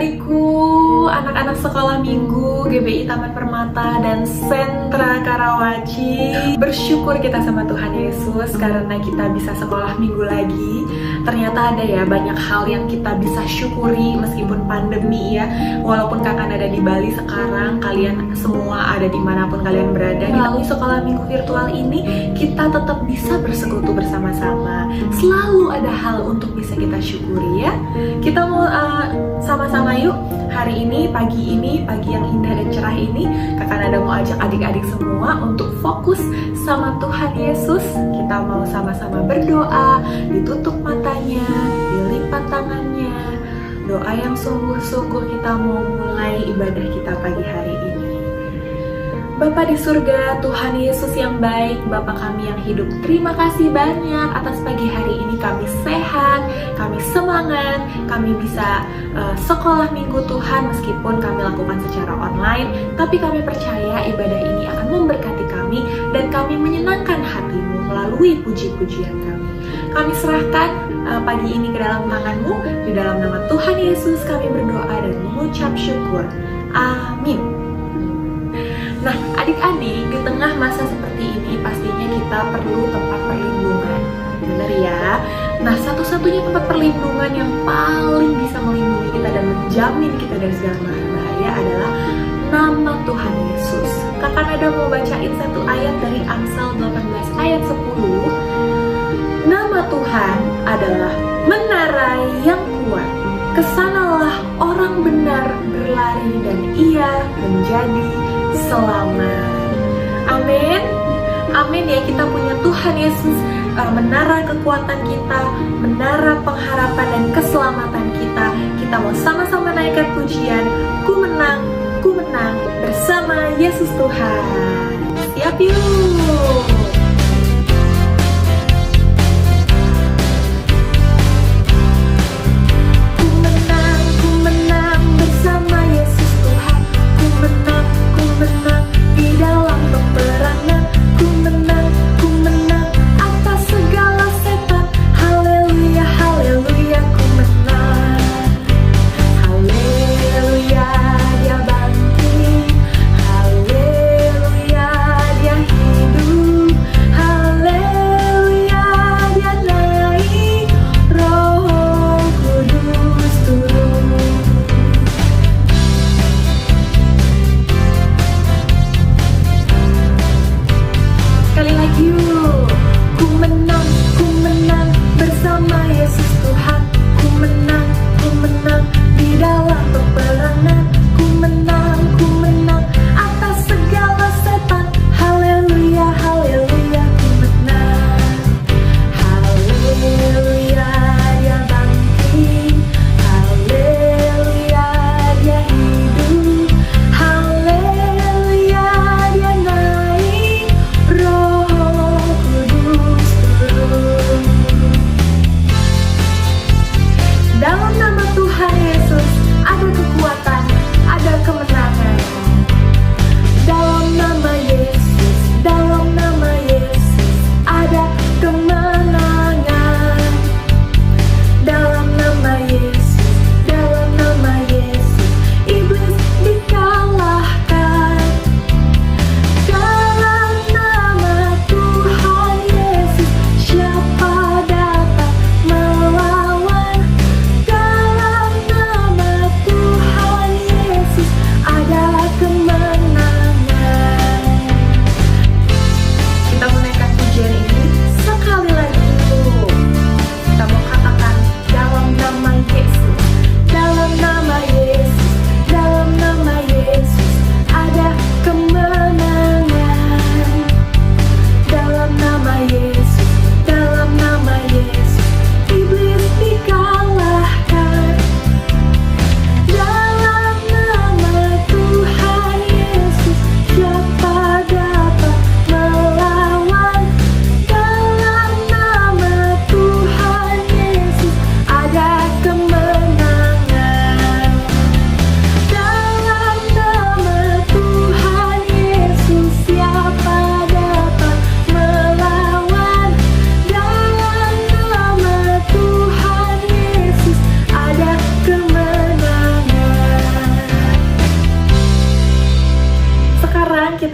adik-adikku, anak-anak sekolah minggu GBI Taman Permata dan Sentra Karawaci. Bersyukur kita sama Tuhan Yesus karena kita bisa sekolah minggu lagi. Ternyata ada ya banyak hal yang kita bisa syukuri meskipun pandemi ya. Walaupun kakak ada di Bali sekarang, kalian semua ada dimanapun kalian berada. Melalui sekolah minggu virtual ini, kita tetap bisa bersekutu bersama-sama. Selalu ada hal untuk bisa kita syukuri ya. Kita mau sama-sama yuk hari ini, pagi yang indah dan cerah ini, kakak Nada mau ajak adik-adik semua untuk fokus sama Tuhan Yesus. Kita mau sama-sama berdoa, ditutup matanya, dilipat tangannya. Doa yang sungguh-sungguh kita mau mulai ibadah kita pagi hari ini. Bapa di surga, Tuhan Yesus yang baik, Bapa kami yang hidup, terima kasih banyak atas pagi hari ini kami sehat, kami semangat, kami bisa sekolah minggu Tuhan meskipun kami lakukan secara online, tapi kami percaya ibadah ini akan memberkati kami dan kami menyenangkan hati-Mu melalui puji-pujian kami. Kami serahkan pagi ini ke dalam tangan-Mu, di dalam nama Tuhan Yesus kami berdoa dan mengucap syukur. Amin. Nah, adik-adik, di tengah masa seperti ini pastinya kita perlu tempat perlindungan. Benar ya? Nah, satu-satunya tempat perlindungan yang paling bisa melindungi kita dan menjamin kita dari segala bahaya adalah nama Tuhan Yesus. Kakak Nada mau bacain satu ayat dari Amsal 18 ayat 10. Nama Tuhan adalah menara yang kuat. Kesanalah orang benar berlari dan ia menjadi selamat. Amin. Amin ya, kita punya Tuhan Yesus, menara kekuatan kita, menara pengharapan dan keselamatan kita. Kita mau sama-sama naikkan pujian, ku menang bersama Yesus Tuhan. Siap yuk.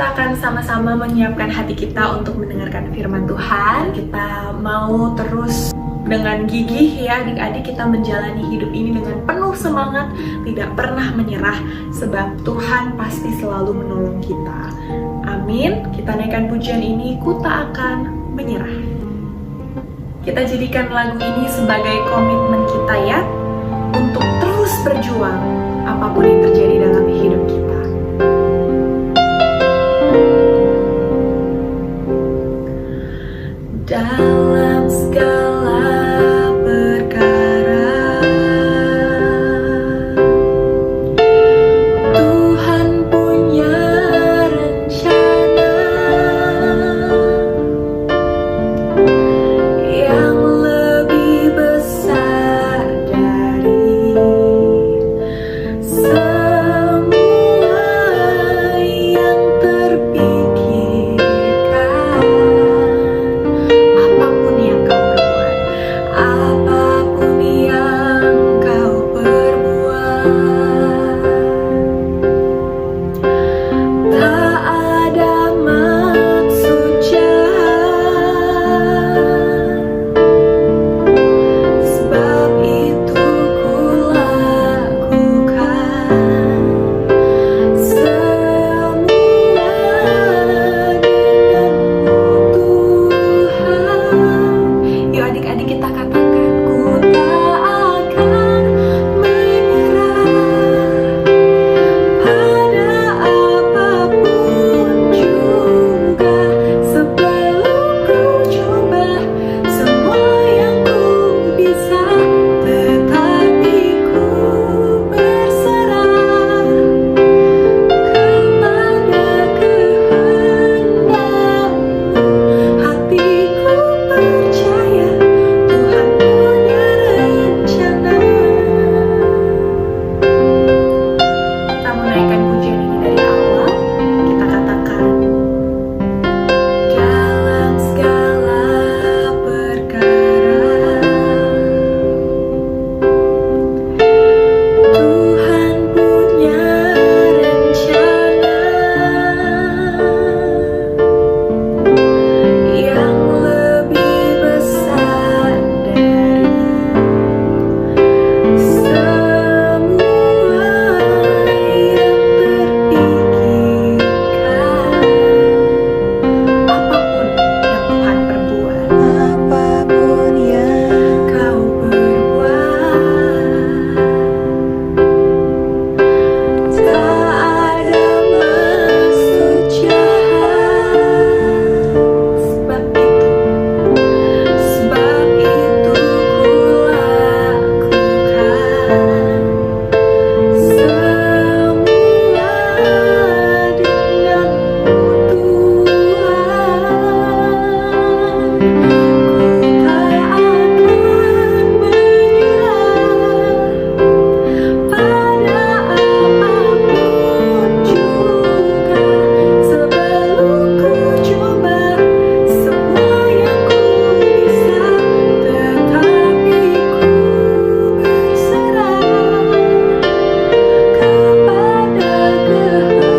kita akan sama-sama menyiapkan hati kita untuk mendengarkan firman Tuhan. Kita mau terus dengan gigih ya adik-adik, kita menjalani hidup ini dengan penuh semangat, tidak pernah menyerah, sebab Tuhan pasti selalu menolong kita. Amin. Kita naikkan pujian ini, ku tak akan menyerah. Kita jadikan lagu ini sebagai komitmen kita ya, untuk terus berjuang apapun yang terjadi dalam hidup kita. Dalam segala perkara, Tuhan punya rencana yang lebih besar dari semua yang terpikirkan. Apapun yang kau perbuat, apapun yang kau perbuat, tak ada maksud jahat, sebab itu ku lakukan semua denganmu Tuhan. Yuk adik-adik kita katakan, ku tak akan menyerah pada apapun juga, sebelum ku coba semua yang ku bisa, tetapi ku berserah kepada kehendak-Mu. Hatiku percaya Tuhan punya rencana. Kita menaikkan pujian ini dari awal. Kita katakan, dalam segala perkara, Tuhan punya rencana yang lebih besar dari semua yang terpikirkan. Apapun yang Tuhan perbuat, apapun yang kau perbuat, tak ada maksud jahat, sebab itu ku lakukan semua denganmu Tuhan. Ku tak akan menyerah pada apapun juga, sebelum ku coba semua yang ku bisa, tetapi ku berserah kepada kehendak-Mu.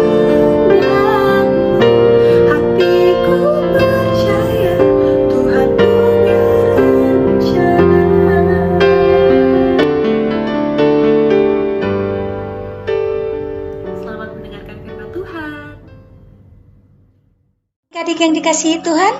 Hatiku percaya Tuhan punya rencana. Selamat mendengarkan firman Tuhan. Adik yang dikasihi Tuhan,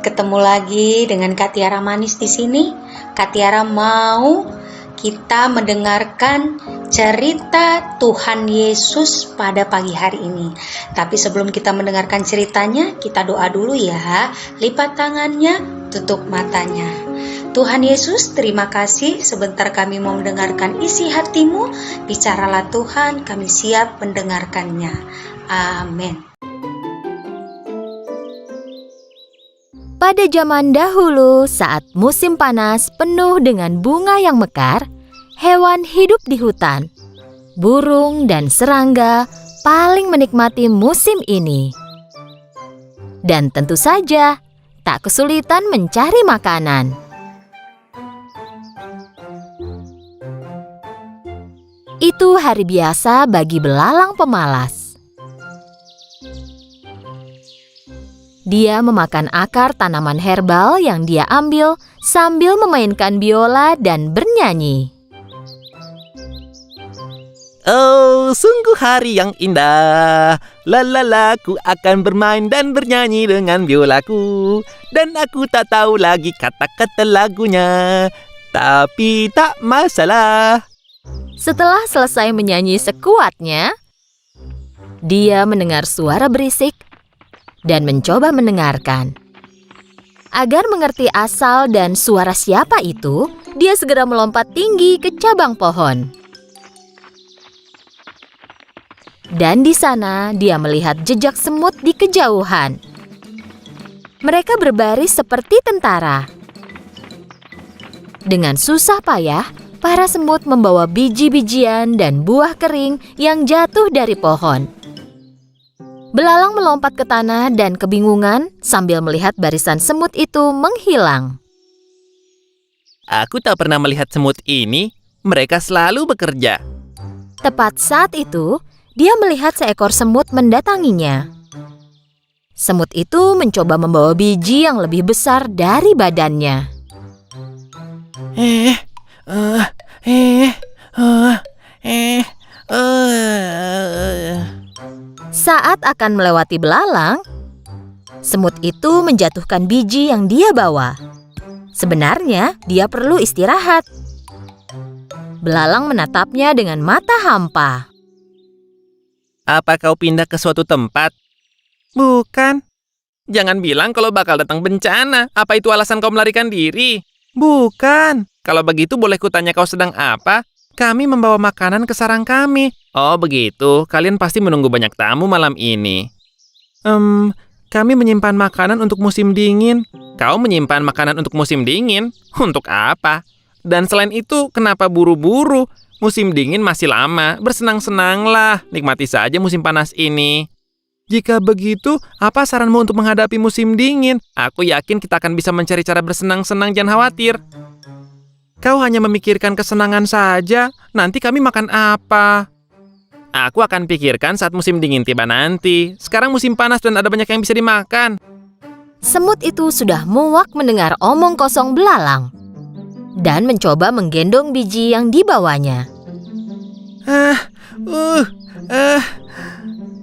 ketemu lagi dengan Kak Tiara Manis di sini. Kak Tiara mau kita mendengarkan cerita Tuhan Yesus pada pagi hari ini. Tapi sebelum kita mendengarkan ceritanya, kita doa dulu ya. Lipat tangannya, tutup matanya. Tuhan Yesus, terima kasih sebentar kami mau mendengarkan isi hati-Mu. Bicaralah Tuhan, kami siap mendengarkannya. Amin. Pada zaman dahulu, saat musim panas penuh dengan bunga yang mekar, hewan hidup di hutan. Burung dan serangga paling menikmati musim ini. Dan tentu saja, tak kesulitan mencari makanan. Itu hari biasa bagi belalang pemalas. Dia memakan akar tanaman herbal yang dia ambil sambil memainkan biola dan bernyanyi. Oh, sungguh hari yang indah. Lalala, ku akan bermain dan bernyanyi dengan biolaku. Dan aku tak tahu lagi kata-kata lagunya. Tapi tak masalah. Setelah selesai menyanyi sekuatnya, dia mendengar suara berisik dan mencoba mendengarkan. Agar mengerti asal dan suara siapa itu, dia segera melompat tinggi ke cabang pohon. Dan di sana dia melihat jejak semut di kejauhan. Mereka berbaris seperti tentara. Dengan susah payah, para semut membawa biji-bijian dan buah kering yang jatuh dari pohon. Belalang melompat ke tanah dan kebingungan sambil melihat barisan semut itu menghilang. Aku tak pernah melihat semut ini. Mereka selalu bekerja. Tepat saat itu, dia melihat seekor semut mendatanginya. Semut itu mencoba membawa biji yang lebih besar dari badannya. Saat akan melewati belalang, semut itu menjatuhkan biji yang dia bawa. Sebenarnya, dia perlu istirahat. Belalang menatapnya dengan mata hampa. Apa kau pindah ke suatu tempat? Bukan. Jangan bilang kalau bakal datang bencana. Apa itu alasan kau melarikan diri? Bukan. Kalau begitu boleh kutanya kau sedang apa? Kami membawa makanan ke sarang kami. Oh begitu, kalian pasti menunggu banyak tamu malam ini. Kami menyimpan makanan untuk musim dingin. Kau menyimpan makanan untuk musim dingin? Untuk apa? Dan selain itu, kenapa buru-buru? Musim dingin masih lama, bersenang-senanglah, nikmati saja musim panas ini. Jika begitu, apa saranmu untuk menghadapi musim dingin? Aku yakin kita akan bisa mencari cara bersenang-senang, jangan khawatir. Kau hanya memikirkan kesenangan saja, nanti kami makan apa? Aku akan pikirkan saat musim dingin tiba nanti. Sekarang musim panas dan ada banyak yang bisa dimakan. Semut itu sudah muak mendengar omong kosong belalang dan mencoba menggendong biji yang dibawanya.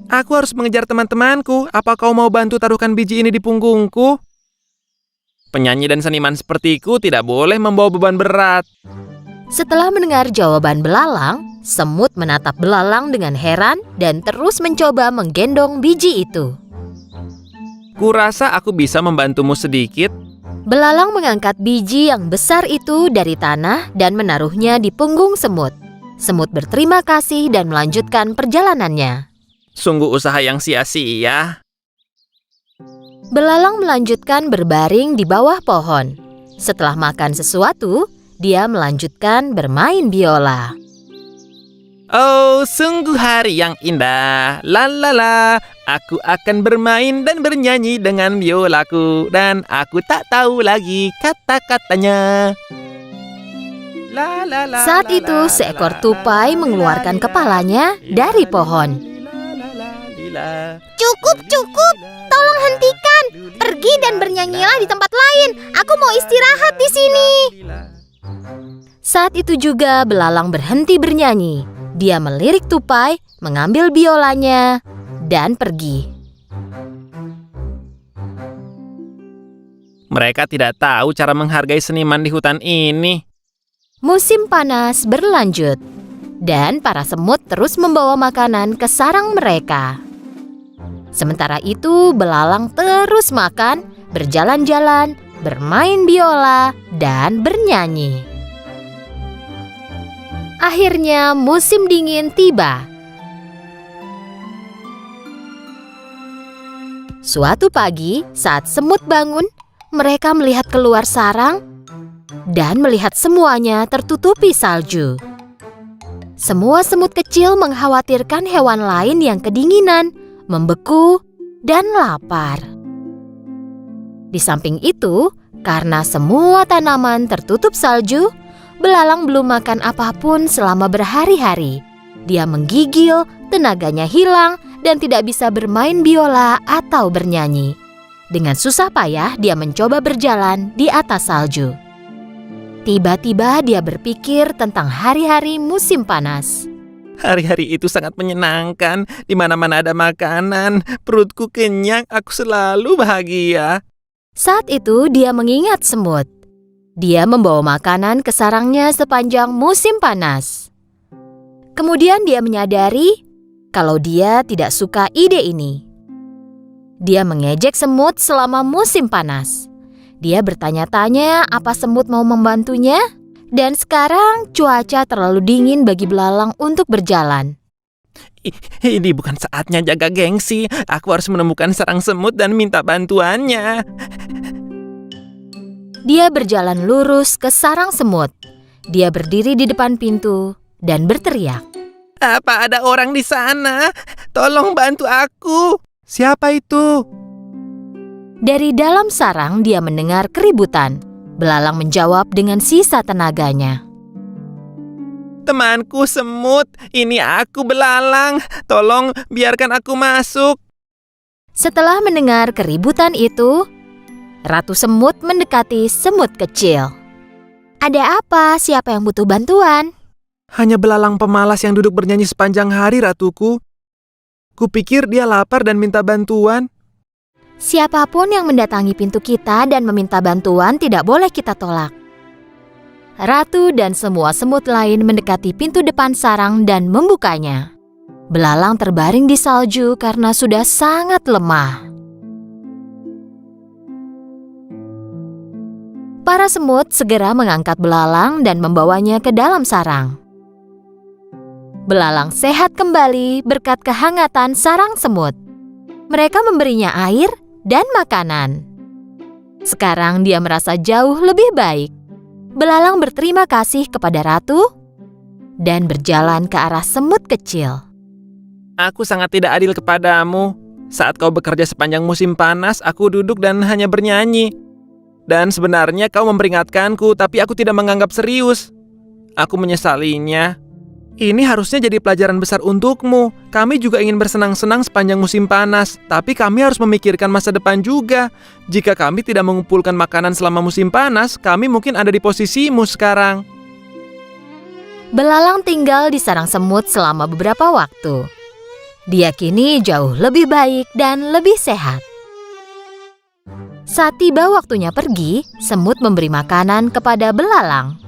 Aku harus mengejar teman-temanku. Apa kau mau bantu taruhkan biji ini di punggungku? Penyanyi dan seniman sepertiku tidak boleh membawa beban berat. Setelah mendengar jawaban belalang, semut menatap belalang dengan heran dan terus mencoba menggendong biji itu. Kurasa aku bisa membantumu sedikit. Belalang mengangkat biji yang besar itu dari tanah dan menaruhnya di punggung semut. Semut berterima kasih dan melanjutkan perjalanannya. Sungguh usaha yang sia-sia. Belalang melanjutkan berbaring di bawah pohon. Setelah makan sesuatu, dia melanjutkan bermain biola. Oh, sungguh hari yang indah. Lalala, aku akan bermain dan bernyanyi dengan biolaku. Dan aku tak tahu lagi kata-katanya. Saat itu, seekor tupai mengeluarkan kepalanya dari pohon. Cukup. Tolong hentikan. Pergi dan bernyanyilah di tempat lain. Aku mau istirahat di sini. Saat itu juga belalang berhenti bernyanyi. Dia melirik tupai, mengambil biolanya, dan pergi. Mereka tidak tahu cara menghargai seniman di hutan ini. Musim panas berlanjut, dan para semut terus membawa makanan ke sarang mereka. Sementara itu, belalang terus makan, berjalan-jalan, bermain biola, dan bernyanyi. Akhirnya musim dingin tiba. Suatu pagi, saat semut bangun, mereka melihat keluar sarang dan melihat semuanya tertutupi salju. Semua semut kecil mengkhawatirkan hewan lain yang kedinginan, membeku, dan lapar. Di samping itu, karena semua tanaman tertutup salju, belalang belum makan apapun selama berhari-hari. Dia menggigil, tenaganya hilang, dan tidak bisa bermain biola atau bernyanyi. Dengan susah payah dia mencoba berjalan di atas salju. Tiba-tiba dia berpikir tentang hari-hari musim panas. Hari-hari itu sangat menyenangkan. Di mana-mana ada makanan, perutku kenyang, aku selalu bahagia. Saat itu dia mengingat semut. Dia membawa makanan ke sarangnya sepanjang musim panas. Kemudian dia menyadari kalau dia tidak suka ide ini. Dia mengejek semut selama musim panas. Dia bertanya-tanya apa semut mau membantunya. Dan sekarang cuaca terlalu dingin bagi belalang untuk berjalan. Ini bukan saatnya jaga gengsi. Aku harus menemukan sarang semut dan minta bantuannya. Dia berjalan lurus ke sarang semut. Dia berdiri di depan pintu dan berteriak. Apa ada orang di sana? Tolong bantu aku. Siapa itu? Dari dalam sarang dia mendengar keributan. Belalang menjawab dengan sisa tenaganya. Temanku semut, ini aku belalang. Tolong biarkan aku masuk. Setelah mendengar keributan itu, Ratu Semut mendekati semut kecil. Ada apa? Siapa yang butuh bantuan? Hanya belalang pemalas yang duduk bernyanyi sepanjang hari, ratuku. Kupikir dia lapar dan minta bantuan. Siapapun yang mendatangi pintu kita dan meminta bantuan tidak boleh kita tolak. Ratu dan semua semut lain mendekati pintu depan sarang dan membukanya. Belalang terbaring di salju karena sudah sangat lemah. Para semut segera mengangkat belalang dan membawanya ke dalam sarang. Belalang sehat kembali berkat kehangatan sarang semut. Mereka memberinya air dan makanan. Sekarang dia merasa jauh lebih baik. Belalang berterima kasih kepada ratu dan berjalan ke arah semut kecil. Aku sangat tidak adil kepadamu. Saat kau bekerja sepanjang musim panas, aku duduk dan hanya bernyanyi. Dan sebenarnya kau memperingatkanku, tapi aku tidak menganggap serius. Aku menyesalinya. Ini harusnya jadi pelajaran besar untukmu. Kami juga ingin bersenang-senang sepanjang musim panas, tapi kami harus memikirkan masa depan juga. Jika kami tidak mengumpulkan makanan selama musim panas, kami mungkin ada di posisimu sekarang. Belalang tinggal di sarang semut selama beberapa waktu. Dia kini jauh lebih baik dan lebih sehat. Saat tiba waktunya pergi, semut memberi makanan kepada belalang.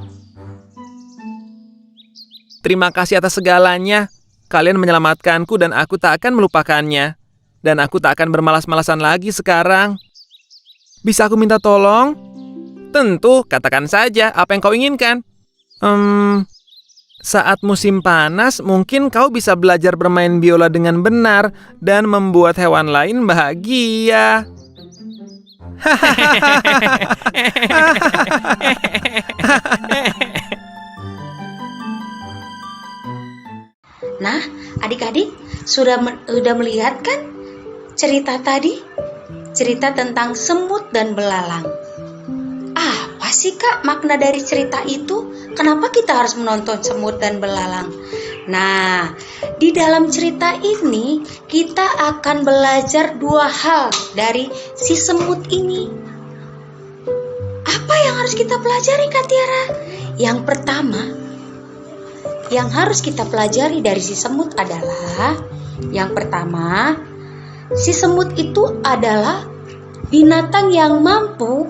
Terima kasih atas segalanya. Kalian menyelamatkanku dan aku tak akan melupakannya. Dan aku tak akan bermalas-malasan lagi sekarang. Bisa aku minta tolong? Tentu, katakan saja apa yang kau inginkan. Saat musim panas, mungkin kau bisa belajar bermain biola dengan benar dan membuat hewan lain bahagia. Nah, adik-adik sudah melihat kan cerita tadi? Cerita tentang semut dan belalang. Apa sih Kak makna dari cerita itu? Kenapa kita harus menonton semut dan belalang? Nah, di dalam cerita ini kita akan belajar dua hal dari si semut ini. Apa yang harus kita pelajari Kak Tiara? Yang pertama, yang harus kita pelajari dari si semut adalah, yang pertama, si semut itu adalah binatang yang mampu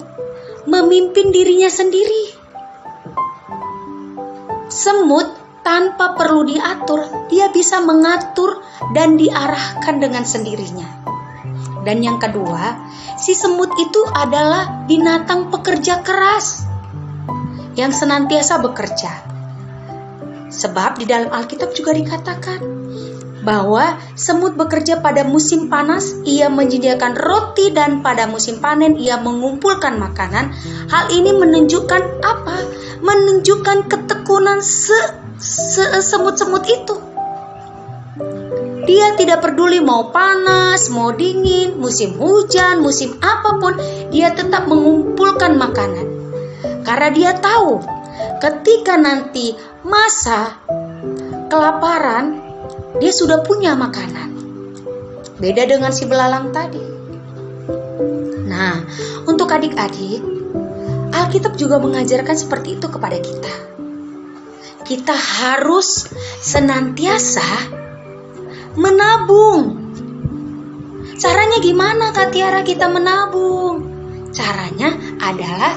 memimpin dirinya sendiri. Semut tanpa perlu diatur, dia bisa mengatur dan diarahkan dengan sendirinya. Dan yang kedua, si semut itu adalah binatang pekerja keras yang senantiasa bekerja. Sebab di dalam Alkitab juga dikatakan bahwa semut bekerja pada musim panas, ia menyediakan roti, dan pada musim panen ia mengumpulkan makanan. Hal ini menunjukkan apa? Menunjukkan ketekunan semut-semut itu. Dia tidak peduli mau panas, mau dingin, musim hujan, musim apapun, dia tetap mengumpulkan makanan. Karena dia tahu ketika nanti masa kelaparan, dia sudah punya makanan. Beda dengan si belalang tadi. Nah, untuk adik-adik, Alkitab juga mengajarkan seperti itu kepada kita. Kita harus senantiasa menabung. Caranya gimana Kak Tiara kita menabung? Caranya adalah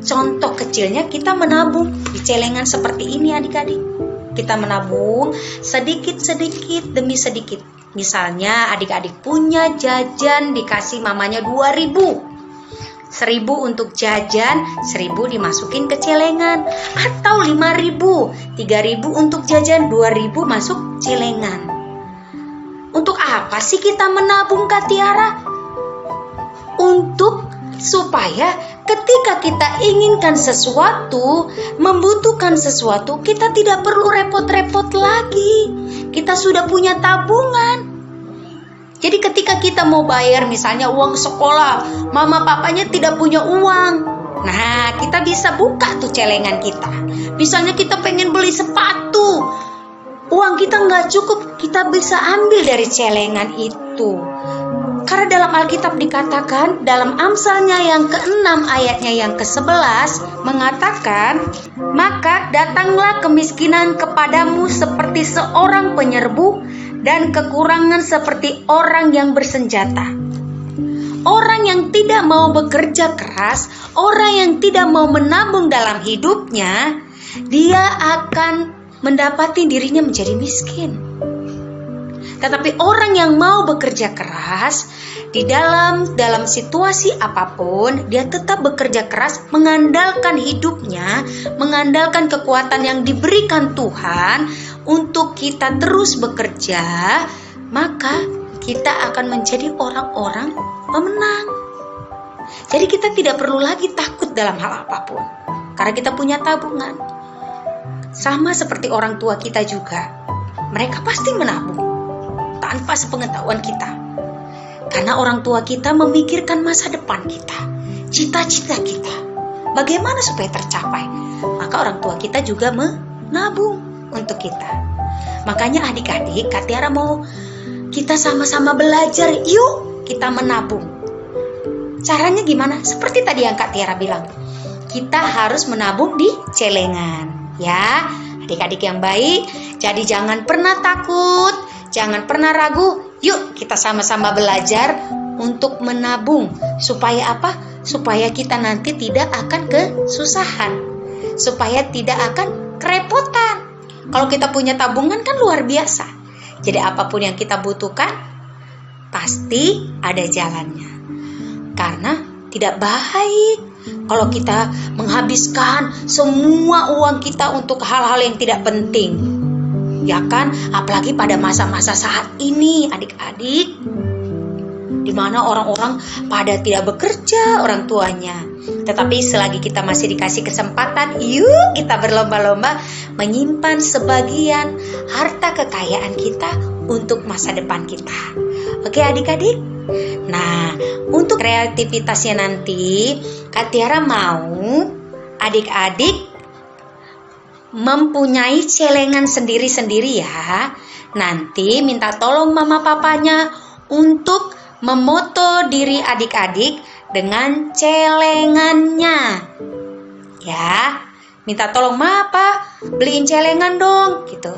contoh kecilnya kita menabung di celengan seperti ini adik-adik. Kita menabung sedikit-sedikit demi sedikit. Misalnya adik-adik punya jajan dikasih mamanya 2.000. 1.000 untuk jajan, 1.000 dimasukin ke celengan. Atau 5.000, 3.000 untuk jajan, 2.000 masuk celengan. Untuk apa sih kita menabung Kak Tiara? Untuk supaya ketika kita inginkan sesuatu, membutuhkan sesuatu, kita tidak perlu repot-repot lagi. Kita sudah punya tabungan. Jadi ketika kita mau bayar misalnya uang sekolah, mama papanya tidak punya uang. Nah, kita bisa buka tuh celengan kita. Misalnya kita pengen beli sepatu, uang kita nggak cukup, kita bisa ambil dari celengan itu. Karena dalam Alkitab dikatakan, dalam Amsalnya yang ke-6 ayatnya yang ke-11 mengatakan, maka datanglah kemiskinan kepadamu seperti seorang penyerbu dan kekurangan seperti orang yang bersenjata. Orang yang tidak mau bekerja keras, orang yang tidak mau menabung dalam hidupnya, dia akan mendapati dirinya menjadi miskin. Tetapi orang yang mau bekerja keras di dalam situasi apapun, dia tetap bekerja keras, mengandalkan hidupnya, mengandalkan kekuatan yang diberikan Tuhan untuk kita terus bekerja, maka kita akan menjadi orang-orang pemenang. Jadi kita tidak perlu lagi takut dalam hal apapun, karena kita punya tabungan. Sama seperti orang tua kita juga, mereka pasti menabung tanpa sepengetahuan kita. Karena orang tua kita memikirkan masa depan kita, cita-cita kita, bagaimana supaya tercapai. Maka orang tua kita juga menabung untuk kita. Makanya adik-adik, Kak Tiara mau kita sama-sama belajar, yuk kita menabung. Caranya gimana? Seperti tadi yang Kak Tiara bilang, kita harus menabung di celengan. Ya, adik-adik yang baik, jadi jangan pernah takut, jangan pernah ragu. Yuk kita sama-sama belajar untuk menabung. Supaya apa? Supaya kita nanti tidak akan kesusahan, supaya tidak akan kerepotan. Kalau kita punya tabungan kan luar biasa. Jadi apapun yang kita butuhkan pasti ada jalannya. Karena tidak baik kalau kita menghabiskan semua uang kita untuk hal-hal yang tidak penting. Ya kan, apalagi pada masa-masa saat ini adik-adik, di mana orang-orang pada tidak bekerja orang tuanya. Tetapi selagi kita masih dikasih kesempatan, yuk kita berlomba-lomba menyimpan sebagian harta kekayaan kita untuk masa depan kita. Oke adik-adik? Nah, untuk kreativitasnya nanti, Kak Tiara mau adik-adik mempunyai celengan sendiri-sendiri ya. Nanti minta tolong mama papanya untuk memoto diri adik-adik dengan celengannya. Ya, minta tolong ma pa, beliin celengan dong gitu.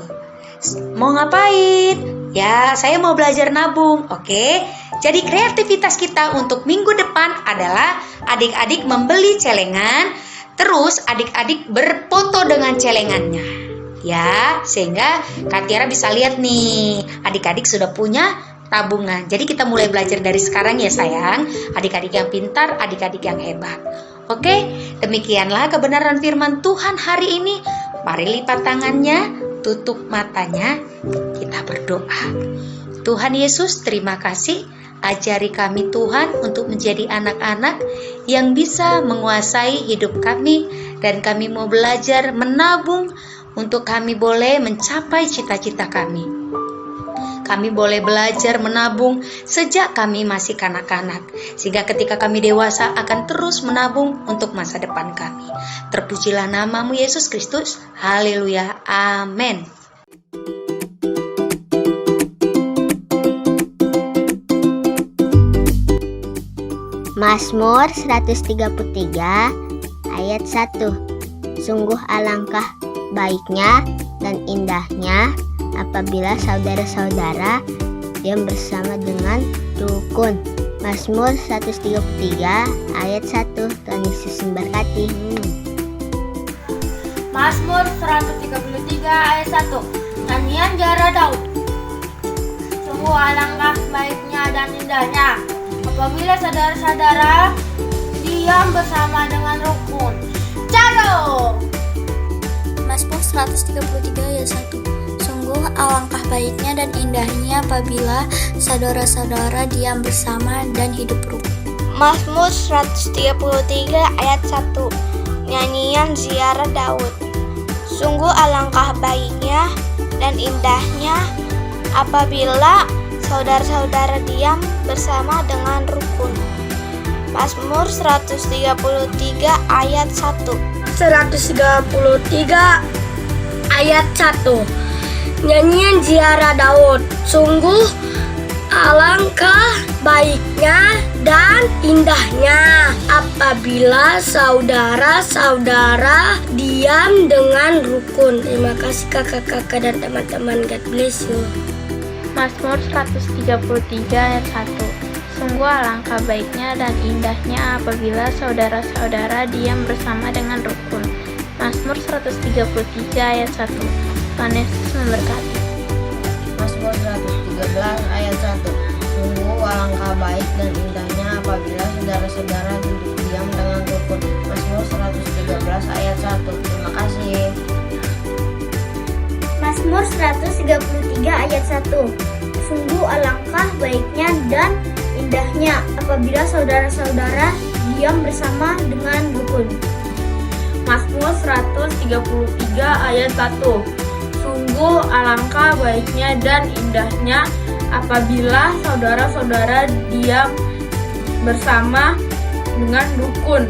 Mau ngapain? Ya, saya mau belajar nabung. Oke. Jadi kreativitas kita untuk minggu depan adalah adik-adik membeli celengan, terus adik-adik berfoto dengan celengannya. Ya, sehingga Kak Tiara bisa lihat nih, adik-adik sudah punya tabungan. Jadi kita mulai belajar dari sekarang ya sayang. Adik-adik yang pintar, adik-adik yang hebat. Oke, demikianlah kebenaran firman Tuhan hari ini. Mari lipat tangannya, tutup matanya, kita berdoa. Tuhan Yesus, terima kasih. Ajari kami Tuhan untuk menjadi anak-anak yang bisa menguasai hidup kami. Dan kami mau belajar menabung untuk kami boleh mencapai cita-cita kami. Kami boleh belajar menabung sejak kami masih kanak-kanak, sehingga ketika kami dewasa akan terus menabung untuk masa depan kami. Terpujilah namamu Yesus Kristus. Haleluya. Amin. Mazmur 133 ayat 1. Sungguh alangkah baiknya dan indahnya apabila saudara-saudara diam bersama dengan rukun. Mazmur 133 ayat 1. Tuhan Yesus memberkati. Mazmur 133 ayat 1. Nyanyian Jara Daud. Sungguh alangkah baiknya dan indahnya apabila saudara-saudara diam bersama dengan rukun. Cado! Mazmur 133 ayat 1. Sungguh alangkah baiknya dan indahnya apabila saudara-saudara diam bersama dan hidup rukun. Mazmur 133 ayat 1. Nyanyian Ziarah Daud. Sungguh alangkah baiknya dan indahnya apabila saudara-saudara diam bersama dengan rukun. Mazmur 133 ayat 1. 133 ayat 1. Nyanyian Ziarah Daud. Sungguh alangkah baiknya dan indahnya apabila saudara-saudara diam dengan rukun. Terima kasih kakak-kakak dan teman-teman. God bless you. Mazmur 133 ayat 1. Sungguh alangkah baiknya dan indahnya apabila saudara-saudara diam bersama dengan rukun. Mazmur 133 ayat 1. Tuhan Yesus memberkati. Mazmur 113 ayat 1. Sungguh alangkah baik dan indahnya apabila saudara-saudara duduk diam dengan rukun. Mazmur 113 ayat 1. Terima kasih. Mazmur 133 ayat 1. Sungguh alangkah baiknya dan indahnya apabila saudara-saudara diam bersama dengan rukun. Mazmur 133 ayat 1. Sungguh alangkah baiknya dan indahnya apabila saudara-saudara diam bersama dengan rukun.